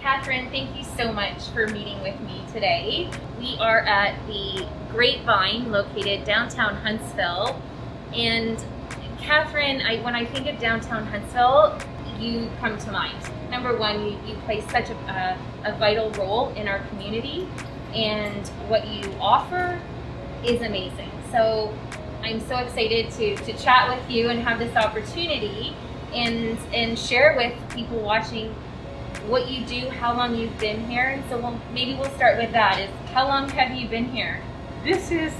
Catherine, thank you so much for meeting with me today. We are at the Grapevine located downtown Huntsville. And Catherine, when I think of downtown Huntsville, you come to mind. Number one, you play such a vital role in our community, and what you offer is amazing. So I'm so excited to chat with you and have this opportunity and share with people watching what you do, how long you've been here. And so maybe we'll start with that. Is how long have you been here? This is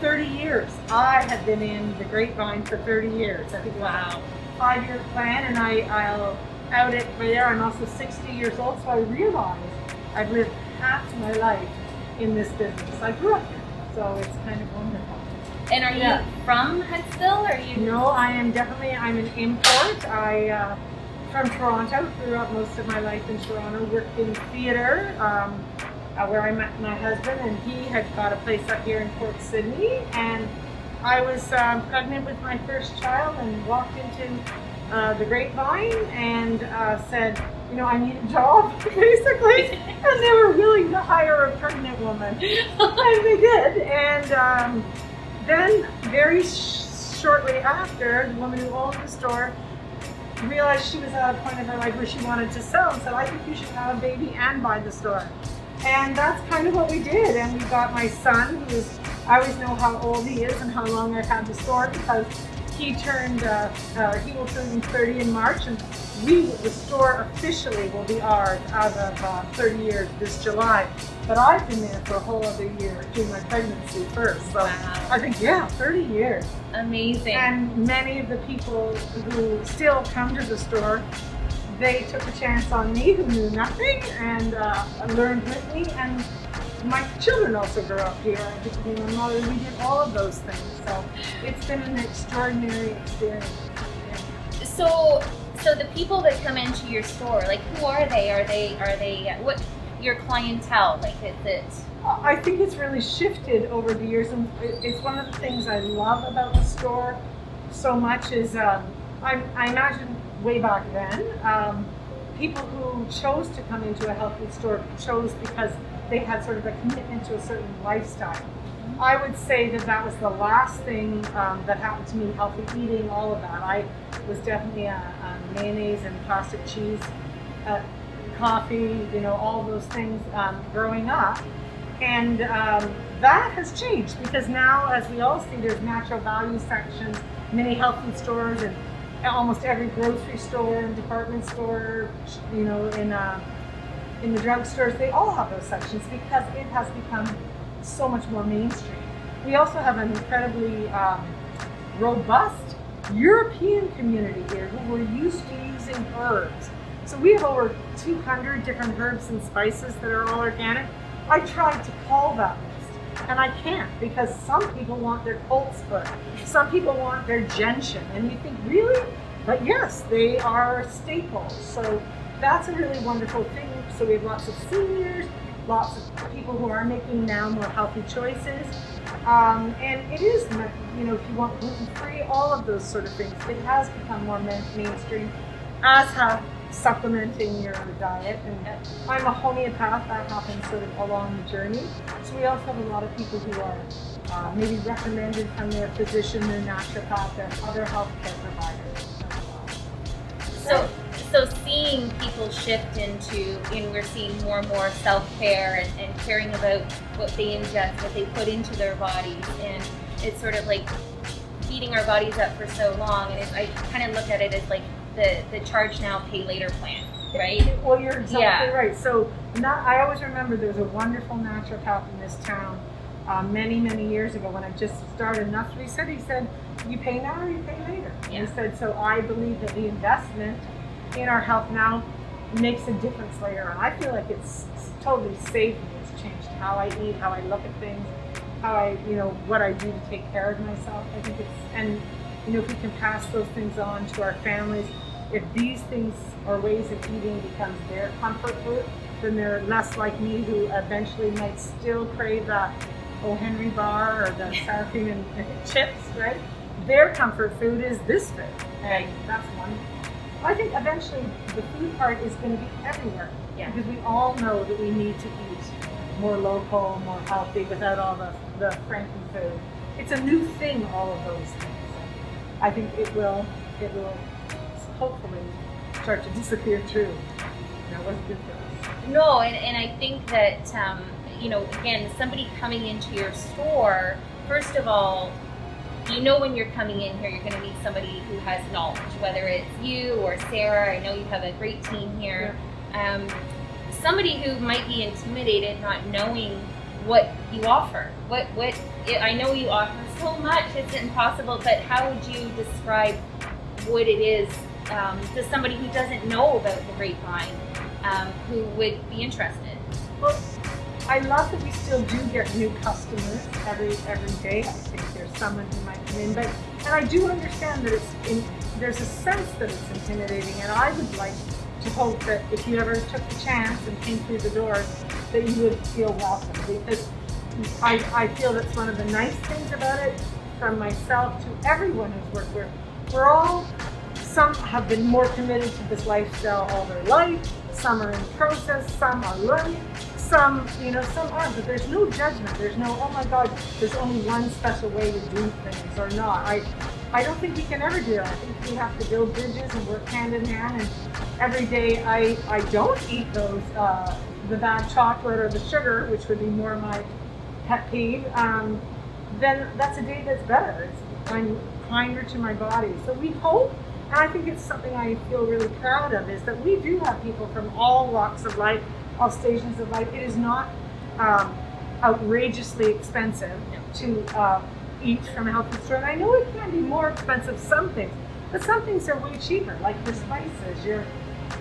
30 years. I have been in the Grapevine for 30 years. I think Wow. 5-year plan, and I'll out it right there. I'm also 60 years old, so I realize I've lived half my life in this business. I grew up here, so it's kind of wonderful. And are you from Huntsville? Or are you? No, I'm an import. I from Toronto, grew up most of my life in Toronto, worked in theatre, where I met my husband, and he had got a place up here in Port Sydney, and I was pregnant with my first child and walked into the Grapevine and said, I need a job, basically, and they were willing to hire a pregnant woman, and they did. And then very shortly after, the woman who owned the store realized she was at a point in her life where she wanted to sell, and said, I think you should have a baby and buy the store. And that's kind of what we did. And we got my son, I always know how old he is and how long I've had the store, because he will turn 30 in March, and the store officially will be ours out of 30 years this July. But I've been there for a whole other year during my pregnancy first. So wow. I think, 30 years. Amazing. And many of the people who still come to the store, they took a chance on me who knew nothing and learned with me. And my children also grew up here. I became a mother. We did all of those things. So it's been an extraordinary experience. Yeah. So the people that come into your store, like, who are they? Are they what your clientele? Like, is it? I think it's really shifted over the years, and it's one of the things I love about the store so much is I imagine way back then, people who chose to come into a health food store chose because they had sort of a commitment to a certain lifestyle. I would say that was the last thing that happened to me, healthy eating, all of that. I was definitely a mayonnaise and plastic cheese, coffee, all those things growing up. And that has changed, because now, as we all see, there's natural value sections, many health food stores, and almost every grocery store and department store, in the drugstores, they all have those sections because it has become so much more mainstream. We also have an incredibly robust European community here who were used to using herbs. So we have over 200 different herbs and spices that are all organic. I tried to call that list, and I can't, because some people want their colt's foot, some people want their gentian, and you think, really? But yes, they are staples. So that's a really wonderful thing. So we have lots of seniors, lots of people who are making now more healthy choices. And it is, if you want gluten-free, all of those sort of things, it has become more mainstream, as have supplementing your diet. And I'm a homeopath. That happens sort of along the journey. So we also have a lot of people who are maybe recommended from their physician, their naturopath, their other healthcare providers. So seeing people shift into, we're seeing more and more self-care and caring about what they ingest, what they put into their bodies, and it's sort of like beating our bodies up for so long. And I kind of look at it as like the charge now, pay later plan, right? Well, you're exactly right. So I always remember there was a wonderful naturopath in this town many, many years ago when I just started. And that's what he said. You pay now or you pay later. Yeah. And he said, so I believe that the investment in our health now makes a difference later on. I feel like it's totally saved me. It's changed how I eat, how I look at things, how I, what I do to take care of myself. I think if we can pass those things on to our families, if these things or ways of eating becomes their comfort food, then they're less like me, who eventually might still crave that O. Henry bar or the sour cream and chips, right? Their comfort food is this food, and that's wonderful. I think eventually the food part is going to be everywhere. Yeah. Because we all know that we need to eat more local, more healthy, without all the Franken food. It's a new thing, all of those things. I think it will hopefully start to disappear too. That wasn't good for us. No, and I think that, again, somebody coming into your store, first of all, when you're coming in here, you're going to meet somebody who has knowledge, whether it's you or Sarah. I know you have a great team here. Yeah. Somebody who might be intimidated, not knowing what you offer. I know you offer so much, it's impossible, but how would you describe what it is to somebody who doesn't know about the grapevine, who would be interested? Well, I love that we still do get new customers every day. I think there's someone who might come in, and I do understand that there's a sense that it's intimidating, and I would like to hope that if you ever took the chance and came through the doors, that you would feel welcome, because I feel that's one of the nice things about it, from myself to everyone who's worked here. Some have been more committed to this lifestyle all their life, some are in process, some are learning, some aren't, but there's no judgment. There's no, oh my God, there's only one special way to do things or not. I don't think we can ever do that. I think we have to build bridges and work hand in hand, and every day I don't eat those, the bad chocolate or the sugar, which would be more my pet peeve, then that's a day that's better. I'm kinder to my body. So we hope, and I think it's something I feel really proud of, is that we do have people from all walks of life, all stations of life. It is not outrageously expensive to eat from a health food store. And I know it can be more expensive, some things, but some things are way cheaper, like your spices, your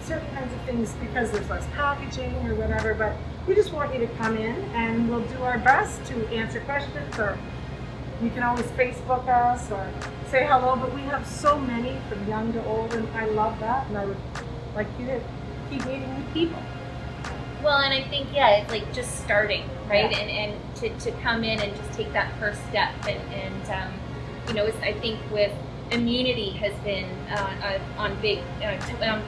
certain kinds of things, because there's less packaging or whatever. But we just want you to come in, and we'll do our best to answer questions, or you can always Facebook us or say hello. But we have so many, from young to old, and I love that, and I would like you to keep meeting new people. Well, and I think, it's like just starting, right? Yeah. And to come in and just take that first step. It's, I think with immunity has been on big, on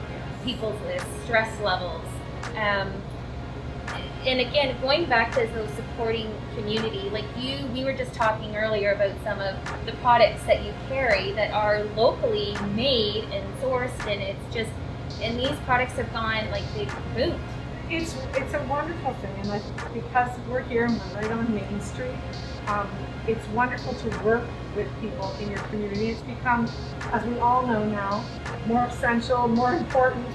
people's stress levels. And again, going back to those supporting community, like we were just talking earlier about some of the products that you carry that are locally made and sourced, and these products have gone like they've moved. It's a wonderful thing, and because we're here and we're right on Main Street, it's wonderful to work with people in your community. It's become, as we all know now, more essential, more important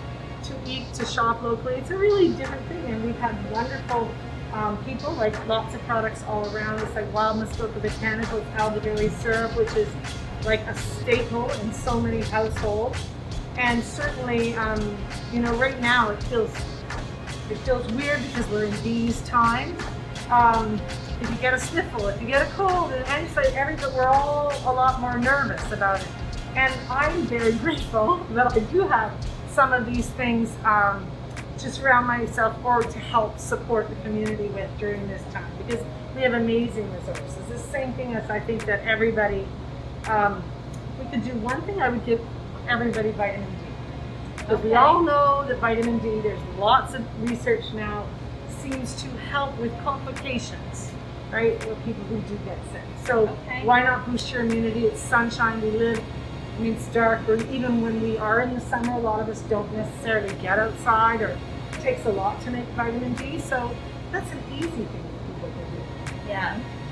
to eat, to shop locally. It's a really different thing, and we've had wonderful people, like lots of products all around us, like wild Muskoka botanicals, elderberry syrup, which is like a staple in so many households. And certainly, right now it feels weird because we're in these times. If you get a sniffle, if you get a cold, and we're all a lot more nervous about it. And I'm very grateful that I do have some of these things to surround myself or to help support the community with during this time, because we have amazing resources. The same thing as I think that everybody, we could do one thing, I would give everybody vitamin D. Because we all know that vitamin D, there's lots of research now, seems to help with complications, right, with people who do get sick. So why not boost your immunity? It's sunshine, we live, it's dark, or even when we are in the summer, a lot of us don't necessarily get outside, or it takes a lot to make vitamin D, so that's an easy thing that people can do.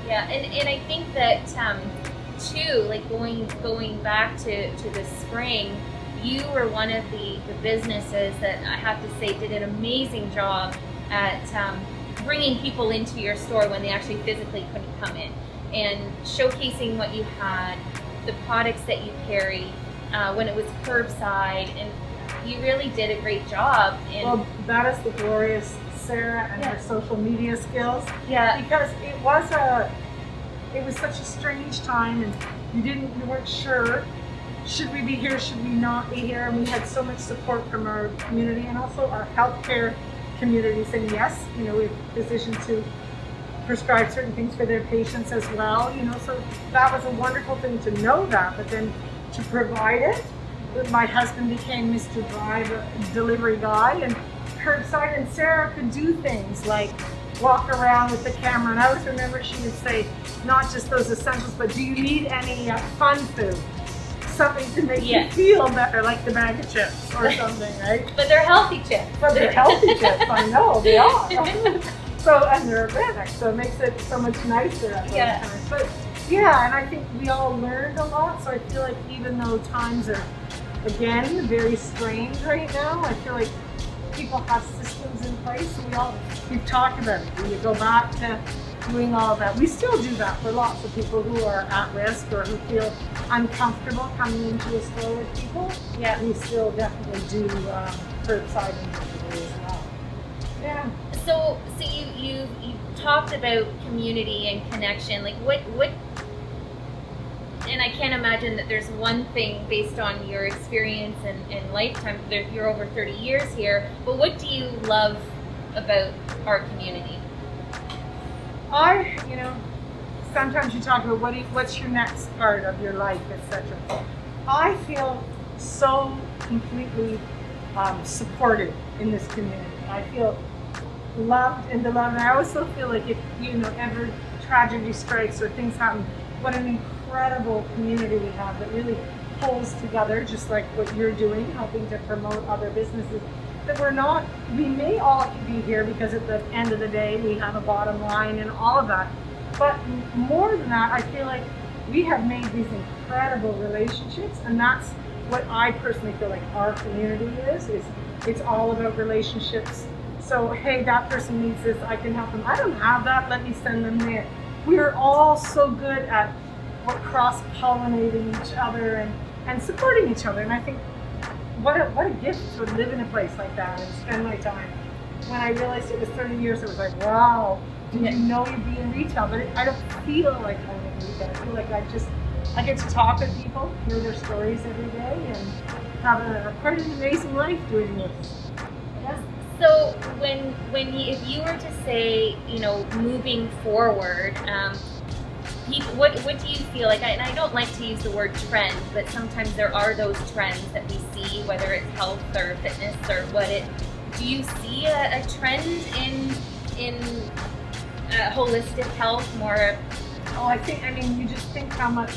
Yeah, and I think that too, like going back to the spring, you were one of the businesses that I have to say did an amazing job at bringing people into your store when they actually physically couldn't come in, and showcasing what you had, the products that you carry, when it was curbside, and you really did a great job. Well, that is the glorious Sarah and her social media skills. Yeah. Because it was such a strange time, and you weren't sure, should we be here, should we not be here? And we had so much support from our community, and also our healthcare community saying yes. We have physicians who prescribe certain things for their patients as well. So that was a wonderful thing to know that, but then to provide it my husband became Mr. Drive, delivery guy, and curbside, and Sarah could do things like walk around with the camera. And I always remember she would say, not just those essentials, but do you need any fun food? Something to make you feel better, like the bag of chips or something, right? But they're healthy chips. But they're healthy chips, I know, they are. So, and they're organic, so it makes it so much nicer at those times. But yeah, and I think we all learned a lot, so I feel like even though times are, again, very strange right now, I feel like people have systems in place, so we've talked about it. We go back to doing all that. We still do that for lots of people who are at risk or who feel uncomfortable coming into a store with people. Yeah, we still definitely do curbside and delivery as well. Yeah. So you talked about community and connection. Like what? And I can't imagine that there's one thing based on your experience and lifetime. You're over 30 years here, but what do you love about our community? Sometimes you talk about what's your next part of your life, etc. I feel so completely supported in this community. I feel loved and beloved. And I also feel like if ever tragedy strikes or things happen, what an incredible community we have that really pulls together, just like what you're doing, helping to promote other businesses. That we may all be here because at the end of the day we have a bottom line and all of that. But more than that, I feel like we have made these incredible relationships, and that's what I personally feel like our community is it's all about relationships. So, hey, that person needs this, I can help them. I don't have that, let me send them there. We're all so good at cross-pollinating each other and supporting each other. And I think what a gift to live in a place like that and spend my time. When I realized it was 30 years, it was like, wow, did you know you'd be in retail? But I don't feel like I'm in retail. I feel like I get to talk with people, hear their stories every day, and have quite an amazing life doing this. Yeah. So if you were to say, moving forward, what do you feel like? And I don't like to use the word trend, but sometimes there are those trends that we see, whether it's health or fitness or do you see a trend in holistic health more? Oh, you just think how much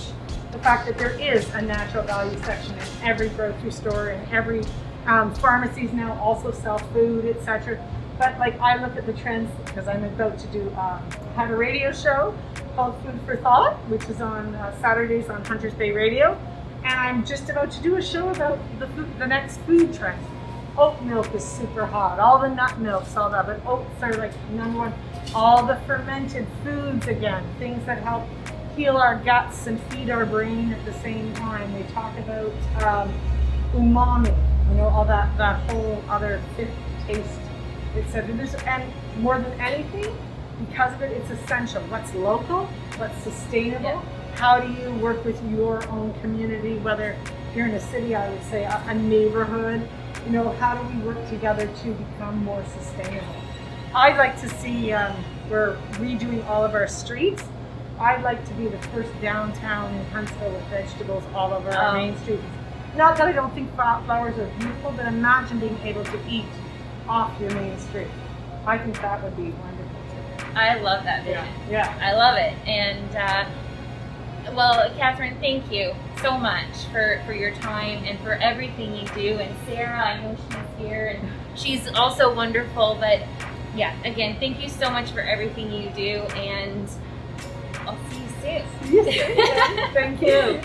the fact that there is a natural value section in every grocery store and every pharmacies now also sell food, etc. But I look at the trends because I'm about to have a radio show called Food for Thought, which is on Saturdays on Hunters Bay Radio, and I'm just about to do a show about the next food trend. Oat milk is super hot, all the nut milks, all that, but oats are number one. All the fermented foods again, things that help heal our guts and feed our brain at the same time. They talk about umami, all that whole other fifth taste, etc. And more than anything, because of it, it's essential. What's local, what's sustainable, how do you work with your own community, whether you're in a city, I would say a neighborhood, how do we work together to become more sustainable? I'd like to see, we're redoing all of our streets. I'd like to be the first downtown in Huntsville with vegetables all over our main streets. Not that I don't think flowers are beautiful, but imagine being able to eat off your main street. I think that would be wonderful. I love that vision. Yeah. I love it. And well, Catherine, thank you so much for your time and for everything you do. And Sarah, I know she's here and she's also wonderful. But yeah, again, thank you so much for everything you do. And I'll see you soon. Thank you.